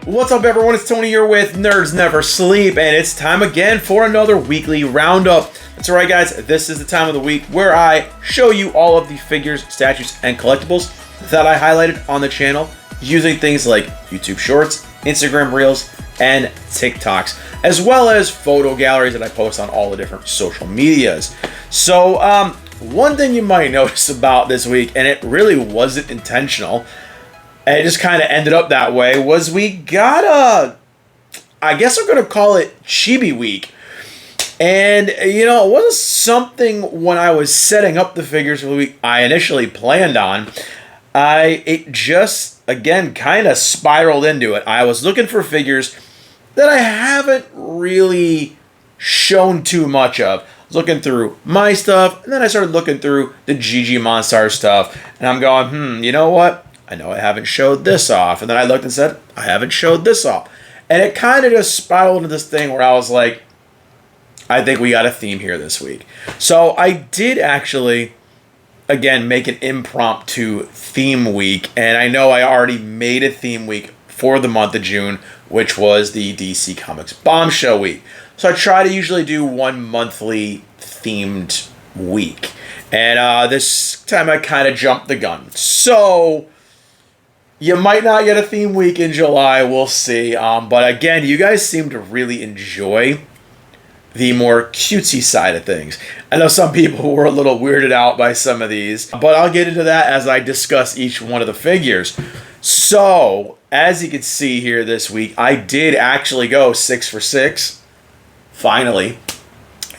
What's up, everyone? It's Tony here with Nerds Never Sleep, and it's time again for another weekly roundup. That's right, guys. This is the time of the week where I show you all of the figures, statues, and collectibles that I highlighted on the channel using things like YouTube Shorts, Instagram Reels, and TikToks, as well as photo galleries that I post on all the different social medias. So, one thing you might notice about this week, and it really wasn't intentional, and it just kind of ended up that way, was we got I guess we're going to call it Chibi week. And, you know, it wasn't something when I was setting up the figures for the week I initially planned on. It just, again, kind of spiraled into it. I was looking for figures that I haven't really shown too much of. I was looking through my stuff, and then I started looking through the GG Monstar stuff, and I'm going, you know what? I know I haven't showed this off. And then I looked and said, I haven't showed this off. And it kind of just spiraled into this thing where I was like, I think we got a theme here this week. So I did actually, again, make an impromptu theme week. And I know I already made a theme week for the month of June, which was the DC Comics Bombshell week. So I try to usually do one monthly themed week. And this time I kind of jumped the gun. So you might not get a theme week in July. We'll see. But again, you guys seem to really enjoy the more cutesy side of things. I know some people were a little weirded out by some of these, but I'll get into that as I discuss each one of the figures. So, as you can see here this week, I did actually go 6 for 6, finally,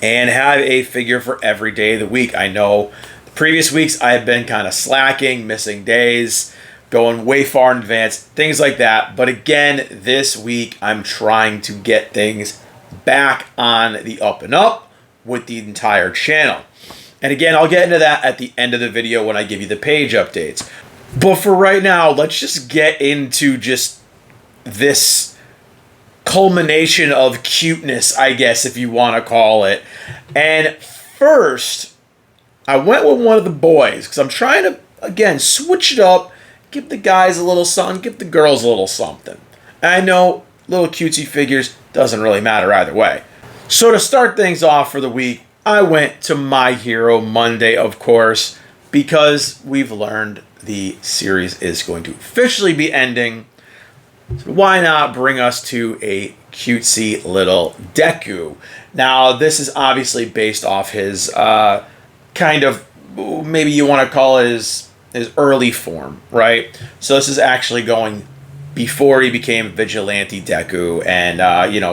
and have a figure for every day of the week. I know the previous weeks I have been kind of slacking, missing days, going way far in advance, things like that. But again, this week I'm trying to get things back on the up and up with the entire channel. And again, I'll get into that at the end of the video when I give you the page updates. But for right now, let's just get into just this culmination of cuteness, I guess, if you want to call it. And first, I went with one of the boys because I'm trying to, again, switch it up, give the guys a little something, give the girls a little something. And I know little cutesy figures doesn't really matter either way. So to start things off for the week, I went to My Hero Monday, of course, because we've learned the series is going to officially be ending. So why not bring us to a cutesy little Deku? Now, this is obviously based off his kind of, maybe you want to call it his early form, right? So this is actually going before he became Vigilante Deku and,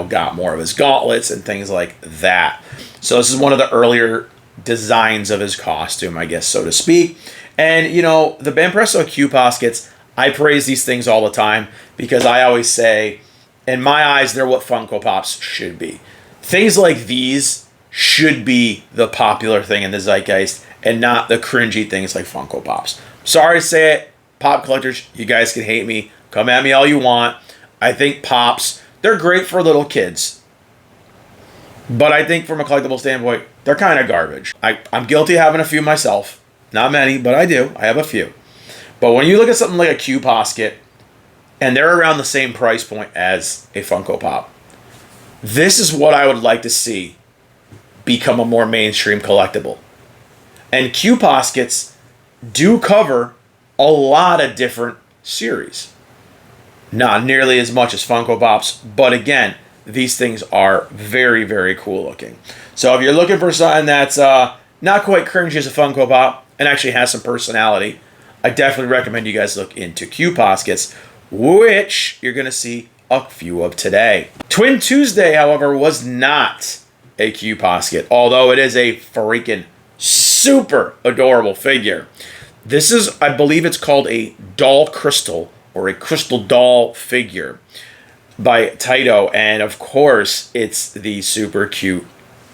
got more of his gauntlets and things like that. So this is one of the earlier designs of his costume, I guess, so to speak. And, the Banpresto Q Poskets, I praise these things all the time because I always say, in my eyes, they're what Funko Pops should be. Things like these should be the popular thing in the zeitgeist and not the cringy things like Funko Pops. Sorry to say it, pop collectors, you guys can hate me. Come at me all you want. I think Pops, they're great for little kids. But I think from a collectible standpoint, they're kind of garbage. I'm guilty of having a few myself. Not many, but I do. I have a few. But when you look at something like a Q Posket, and they're around the same price point as a Funko Pop, this is what I would like to see become a more mainstream collectible. And Q Poskets do cover a lot of different series. Not nearly as much as Funko Pops, but again, these things are very, very cool looking. So if you're looking for something that's not quite cringy as a Funko Pop and actually has some personality, I definitely recommend you guys look into Q Poskets, which you're going to see a few of today. Twin Tuesday, however, was not a Q Posket, although it is a freaking super adorable figure. This is, I believe it's called a doll crystal or a crystal doll figure by Taito. And of course, it's the super cute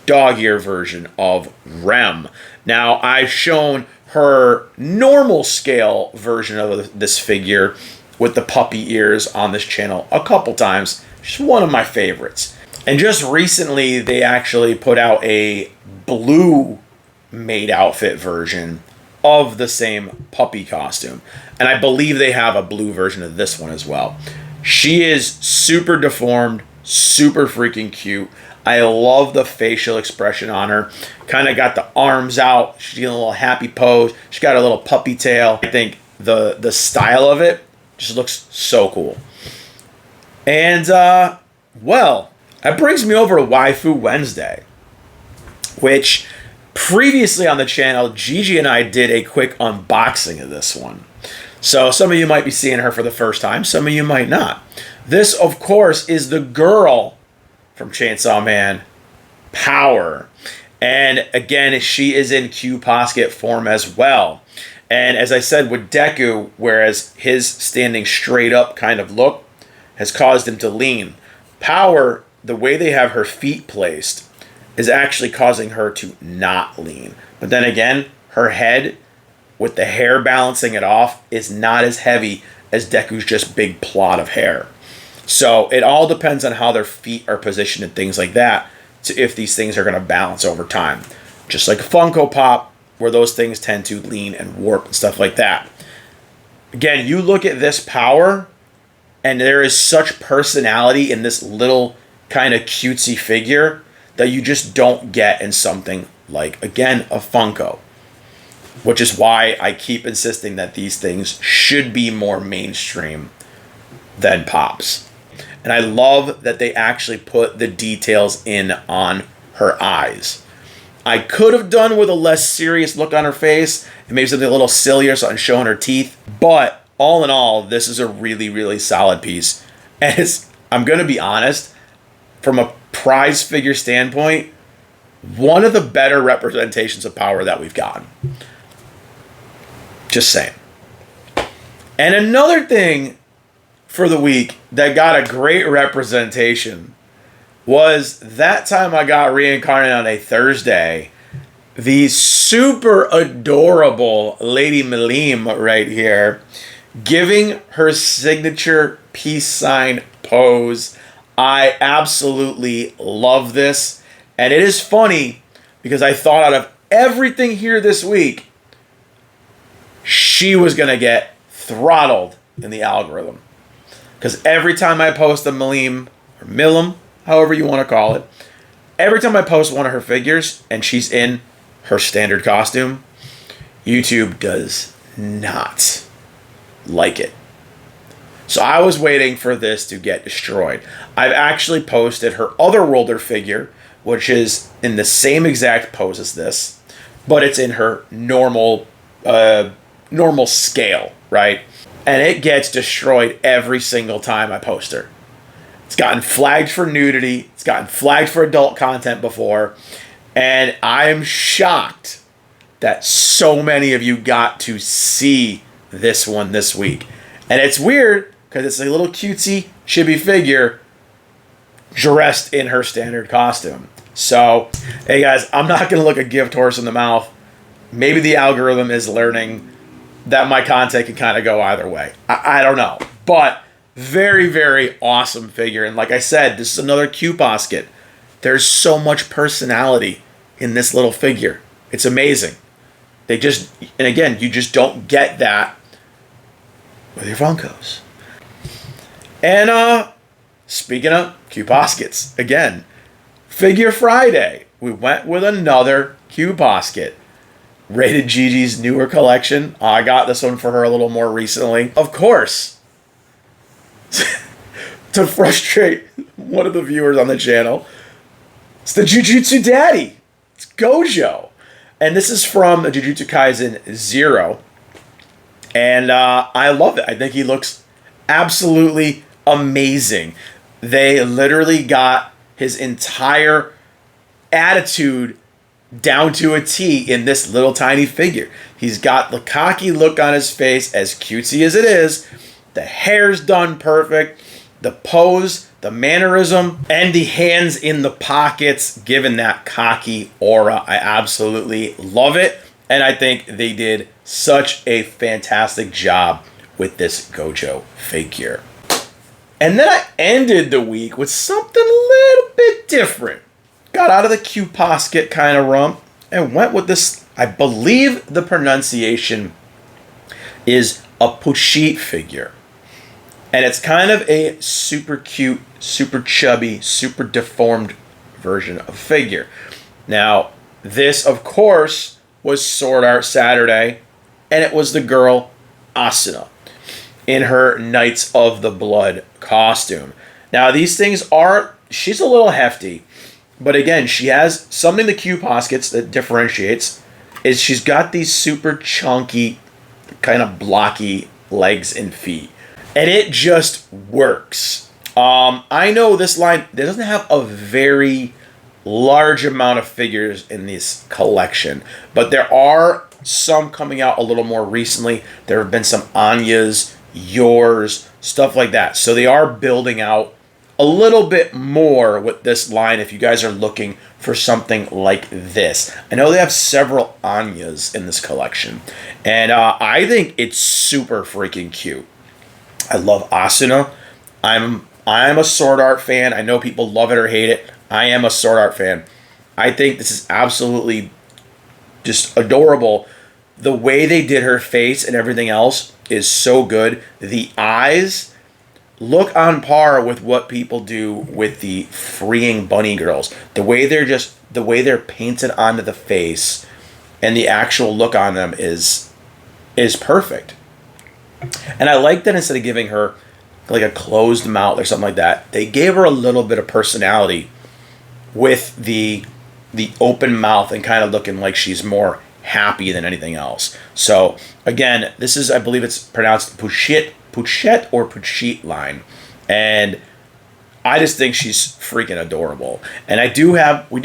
dog ear version of Rem. Now, I've shown her normal scale version of this figure with the puppy ears on this channel a couple times. She's one of my favorites. And just recently, they actually put out a blue maid outfit version of the same puppy costume. And I believe they have a blue version of this one as well. She is super deformed, super freaking cute. I love the facial expression on her. Kind of got the arms out. She's in a little happy pose. She's got a little puppy tail. I think the style of it just looks so cool. And, well, that brings me over to Waifu Wednesday, which previously on the channel, Gigi and I did a quick unboxing of this one. So some of you might be seeing her for the first time. Some of you might not. This, of course, is the girl from Chainsaw Man, Power. And again, she is in Q-Posket form as well. And as I said with Deku, whereas his standing straight up kind of look has caused him to lean, Power, the way they have her feet placed, is actually causing her to not lean. But then again, her head, with the hair balancing it off, is not as heavy as Deku's just big plot of hair. So it all depends on how their feet are positioned and things like that, to if these things are going to balance over time. Just like a Funko Pop, where those things tend to lean and warp and stuff like that. Again, you look at this Power, and there is such personality in this little kind of cutesy figure that you just don't get in something like, again, a Funko. Which is why I keep insisting that these things should be more mainstream than Pops. And I love that they actually put the details in on her eyes. I could have done with a less serious look on her face and maybe something a little sillier, something showing her teeth. But all in all, this is a really, really solid piece. And I'm going to be honest, from a prize figure standpoint, one of the better representations of Power that we've gotten. Just saying. And another thing for the week that got a great representation was that time I got reincarnated on a Thursday. The super adorable Lady Malim right here, giving her signature peace sign pose. I absolutely love this. And it is funny because I thought out of everything here this week, she was going to get throttled in the algorithm. Because every time I post a Malim, or Milim, however you want to call it, every time I post one of her figures and she's in her standard costume, YouTube does not like it. So I was waiting for this to get destroyed. I've actually posted her other Worlder figure, which is in the same exact pose as this, but it's in her normal scale, right? And it gets destroyed every single time I post her. It's gotten flagged for nudity. It's gotten flagged for adult content before. And I'm shocked that so many of you got to see this one this week. And it's weird because it's a little cutesy chibi figure dressed in her standard costume. So, hey guys, I'm not going to look a gift horse in the mouth. Maybe the algorithm is learning that my content can kind of go either way. I don't know. But very, very awesome figure. And like I said, this is another Q-Posket. There's so much personality in this little figure. It's amazing. And again, you just don't get that with your Funkos. And speaking of Q-Poskets, again, Figure Friday. We went with another Q-Posket. Rated Gigi's newer collection. I got this one for her a little more recently. Of course, to frustrate one of the viewers on the channel, it's the Jujutsu Daddy. It's Gojo. And this is from Jujutsu Kaisen 0. And I love it. I think he looks absolutely amazing. They literally got his entire attitude down to a T in this little tiny figure. He's got the cocky look on his face, as cutesy as it is. The hair's done perfect. The pose, the mannerism, and the hands in the pockets, given that cocky aura. I absolutely love it. And I think they did such a fantastic job with this Gojo figure. And then I ended the week with something a little bit different. Got out of the Q-Posket kind of rump and went with this, I believe the pronunciation is a Pushit figure. And it's kind of a super cute, super chubby, super deformed version of figure. Now, this, of course, was Sword Art Saturday, and it was the girl Asuna in her Knights of the Blood costume. Now, these things she's a little hefty, but again, she has something the Q pockets that differentiates is she's got these super chunky, kind of blocky legs and feet. And it just works. I know this line doesn't have a very large amount of figures in this collection, but there are some coming out a little more recently. There have been some Anya's, yours, stuff like that. So they are building out a little bit more with this line if you guys are looking for something like this. I know they have several Anyas in this collection, and I think it's super freaking cute. I love Asuna. I'm a Sword Art fan. I know people love it or hate it. I am a Sword Art fan. I think this is absolutely just adorable. The way they did her face and everything else is so good. The eyes look on par with what people do with the freeing bunny girls. The way they're painted onto the face and the actual look on them is perfect. And I like that instead of giving her like a closed mouth or something like that, they gave her a little bit of personality with the open mouth and kind of looking like she's more happy than anything else. So again, this is, I believe it's pronounced Puchette or Puchette line, and I just think she's freaking adorable. And we do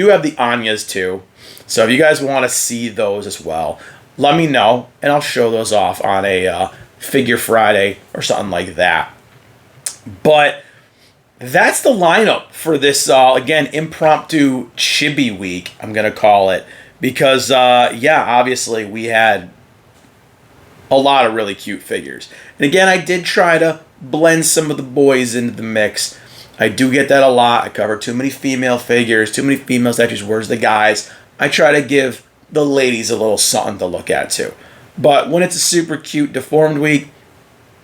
have the Anyas too. So if you guys want to see those as well, let me know and I'll show those off on a Figure Friday or something like that. But that's the lineup for this, again, impromptu Chibi week, I'm going to call it. Because, obviously we had a lot of really cute figures. And again, I did try to blend some of the boys into the mix. I do get that a lot. I cover too many female figures, too many female statues. Where's the guys? I try to give the ladies a little something to look at too. But when it's a super cute deformed week,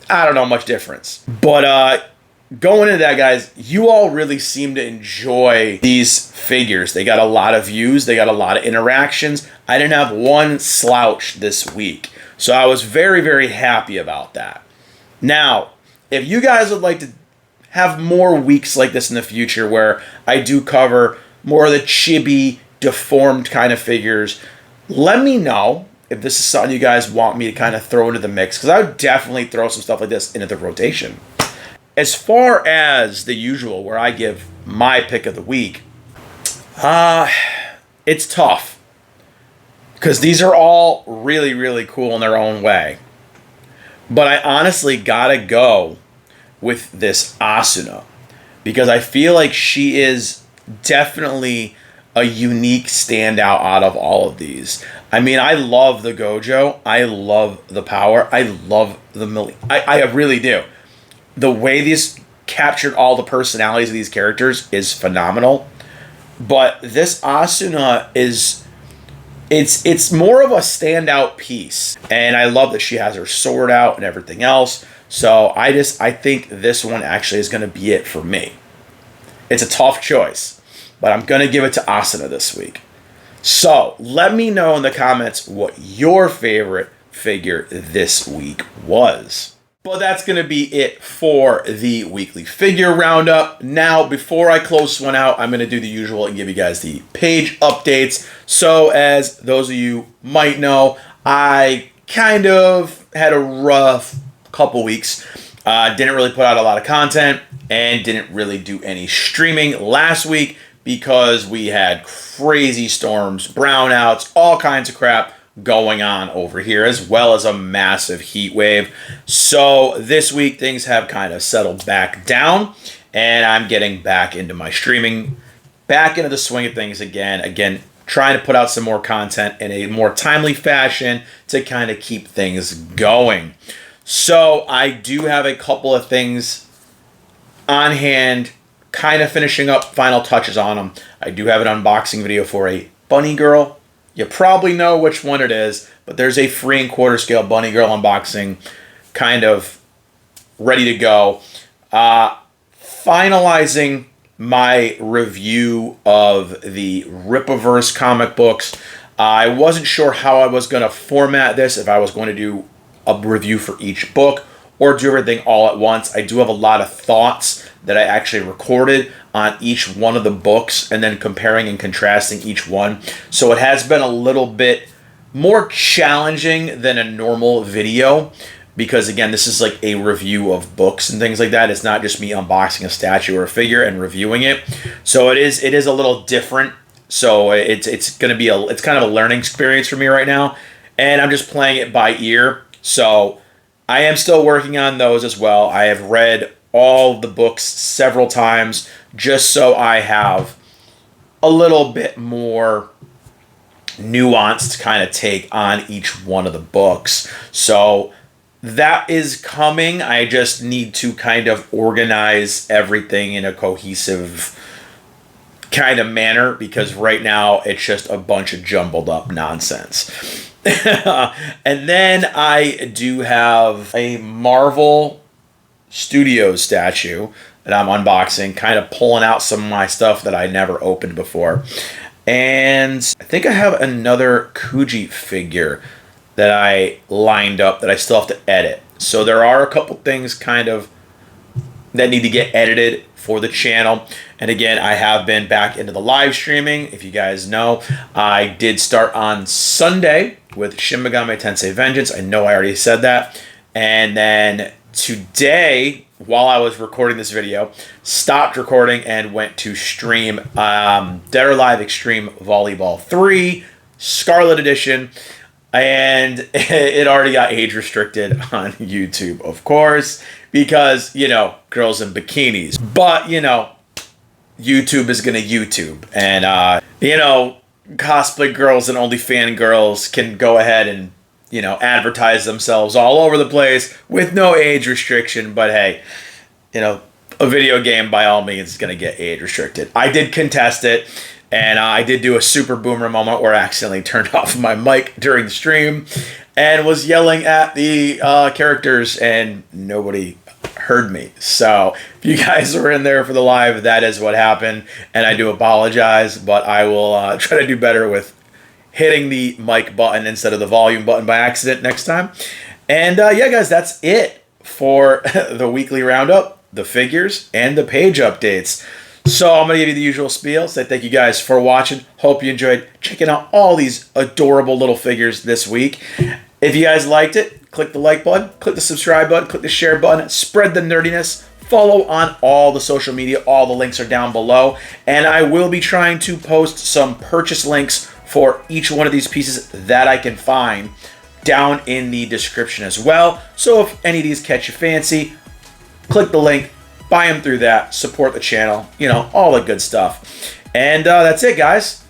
I don't know much difference. But going into that, guys, you all really seem to enjoy these figures. They got a lot of views. They got a lot of interactions. I didn't have one slouch this week. So I was very, very happy about that. Now, if you guys would like to have more weeks like this in the future where I do cover more of the chibi, deformed kind of figures, let me know if this is something you guys want me to kind of throw into the mix, because I would definitely throw some stuff like this into the rotation. As far as the usual, where I give my pick of the week, it's tough. Because these are all really, really cool in their own way. But I honestly gotta go with this Asuna. Because I feel like she is definitely a unique standout out of all of these. I mean, I love the Gojo. I love the power. I love the I really do. The way these captured all the personalities of these characters is phenomenal. But this Asuna is, it's more of a standout piece. And I love that she has her sword out and everything else. So I think this one actually is going to be it for me. It's a tough choice, but I'm going to give it to Asuna this week. So let me know in the comments what your favorite figure this week was. But that's going to be it for the weekly figure roundup. Now, before I close this one out, I'm going to do the usual and give you guys the page updates. So as those of you might know, I kind of had a rough couple weeks. Didn't really put out a lot of content and didn't really do any streaming last week because we had crazy storms, brownouts, all kinds of crap going on over here, as well as a massive heat wave. So this week things have kind of settled back down and I'm getting back into my streaming, back into the swing of things again, trying to put out some more content in a more timely fashion to kind of keep things going. So I do have a couple of things on hand, kind of finishing up final touches on them. I do have an unboxing video for a bunny girl. You probably know which one it is, but there's a free and quarter scale bunny girl unboxing kind of ready to go. Finalizing my review of the Rippaverse comic books. I wasn't sure how I was going to format this, if I was going to do a review for each book or do everything all at once. I do have a lot of thoughts that I actually recorded on each one of the books and then comparing and contrasting each one. So it has been a little bit more challenging than a normal video because, again, this is like a review of books and things like that. It's not just me unboxing a statue or a figure and reviewing it. So it is a little different. So it's going to be it's kind of a learning experience for me right now, and I'm just playing it by ear. So I am still working on those as well. I have read all the books several times just so I have a little bit more nuanced kind of take on each one of the books. So that is coming. I just need to kind of organize everything in a cohesive kind of manner because right now it's just a bunch of jumbled up nonsense. And then I do have a Marvel Studios statue that I'm unboxing, kind of pulling out some of my stuff that I never opened before. And I think I have another Kuji figure that I lined up that I still have to edit. So there are a couple things kind of that need to get edited for the channel. And again, I have been back into the live streaming. If you guys know, I did start on Sunday with Shin Megami Tensei Vengeance. I know I already said that. And then today, while I was recording this video, stopped recording and went to stream Dead or Alive Extreme Volleyball 3 Scarlet Edition. And it already got age restricted on YouTube, of course, because, you know, girls in bikinis. But, you know, YouTube is going to YouTube. And, you know, cosplay girls and OnlyFans girls can go ahead and, you know, advertise themselves all over the place with no age restriction. But, hey, you know, a video game by all means is going to get age restricted. I did contest it. And I did do a super boomer moment where I accidentally turned off my mic during the stream and was yelling at the characters and nobody heard me. So if you guys were in there for the live, that is what happened. And I do apologize, but I will try to do better with hitting the mic button instead of the volume button by accident next time. And yeah, guys, that's it for the weekly roundup, the figures, and the page updates. So I'm going to give you the usual spiel. Say thank you guys for watching. Hope you enjoyed checking out all these adorable little figures this week. If you guys liked it, click the like button, click the subscribe button, click the share button, spread the nerdiness, follow on all the social media. All the links are down below. And I will be trying to post some purchase links for each one of these pieces that I can find down in the description as well. So if any of these catch your fancy, click the link. Buy them through that, support the channel, you know, all the good stuff. And that's it, guys.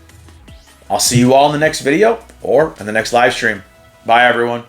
I'll see you all in the next video or in the next live stream. Bye, everyone.